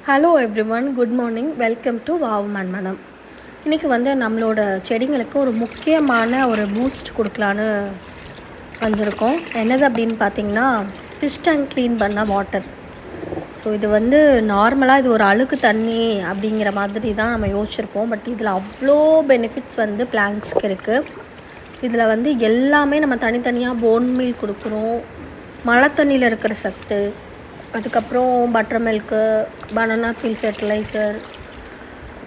Hello everyone, good morning. Welcome to வாவ் மன்மனம். இன்றைக்கி நம்மளோட செடிங்களுக்கு ஒரு முக்கியமான ஒரு பூஸ்ட் கொடுக்கலான்னு வந்திருக்கோம். என்னது அப்படின்னு பார்த்திங்கன்னா, ஃபிஷ் டேங்க் க்ளீன் பண்ண வாட்டர். ஸோ இது நார்மலாக இது ஒரு அழுக்கு தண்ணி அப்படிங்கிற மாதிரி தான் நம்ம யோசிச்சிருப்போம். பட் இதில் அவ்வளோ பெனிஃபிட்ஸ் பிளான்ட்ஸ்க்கு இருக்குது. இதில் எல்லாமே நம்ம தனித்தனியாக போன் மீல் கொடுக்குறோம், மழை தண்ணியில் இருக்கிற சத்து, அதுக்கப்புறம் butter milk, banana peel fertiliser,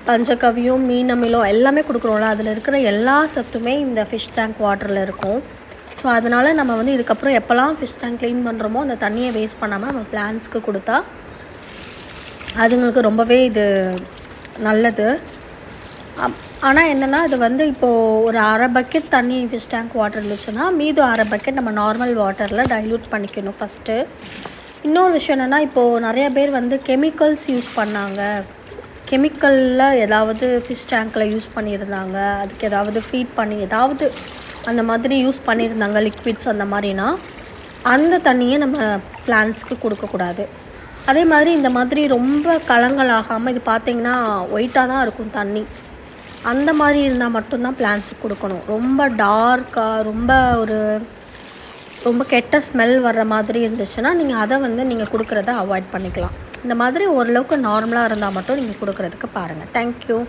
பஞ்சகவியம், மீன் அமிலம் எல்லாமே கொடுக்குறோம்ல. அதில் இருக்கிற எல்லா சத்துமே இந்த ஃபிஷ் டேங்க் வாட்டரில் இருக்கும். ஸோ அதனால் நம்ம இதுக்கப்புறம் எப்போல்லாம் ஃபிஷ் டேங்க் க்ளீன் பண்ணுறோமோ அந்த தண்ணியை வேஸ்ட் பண்ணாமல் நம்ம பிளான்ட்ஸ்க்கு கொடுத்தா அதுங்களுக்கு ரொம்பவே இது நல்லது. ஆனால் என்னென்னா, இது இப்போது ஒரு அரை பக்கெட் தண்ணி ஃபிஷ் டேங்க் வாட்டர் இருந்துச்சுன்னா மீதும் அரை பக்கெட் நம்ம நார்மல் வாட்டரில் டைல்யூட் பண்ணிக்கணும் ஃபஸ்ட்டு. இன்னொரு விஷயம் என்னென்னா, இப்போது நிறைய பேர் கெமிக்கல்ஸ் யூஸ் பண்ணாங்க, கெமிக்கலில் ஏதாவது ஃபிஷ் டேங்க்கில் யூஸ் பண்ணியிருந்தாங்க, அதுக்கு ஏதாவது ஃபீட் பண்ணி ஏதாவது அந்த மாதிரி யூஸ் பண்ணியிருந்தாங்க, லிக்விட்ஸ் அந்த மாதிரினா அந்த தண்ணியை நம்ம பிளான்ட்ஸ்க்கு கொடுக்கக்கூடாது. அதே மாதிரி இந்த மாதிரி ரொம்ப கலங்களாகாமல், இது பார்த்திங்கன்னா ஒயிட்டாக தான் இருக்கும் தண்ணி, அந்த மாதிரி இருந்தால் மட்டும்தான் பிளான்ட்ஸுக்கு கொடுக்கணும். ரொம்ப டார்க்காக ரொம்ப கெட்ட ஸ்மெல் வர்ற மாதிரி இருந்துச்சுன்னா நீங்கள் அதை நீங்கள் கொடுக்குறத அவாய்ட் பண்ணிக்கலாம். இந்த மாதிரி ஓரளவுக்கு நார்மலாக இருந்தால் மட்டும் நீங்கள் கொடுக்குறதுக்கு பாருங்கள். தேங்க்யூ.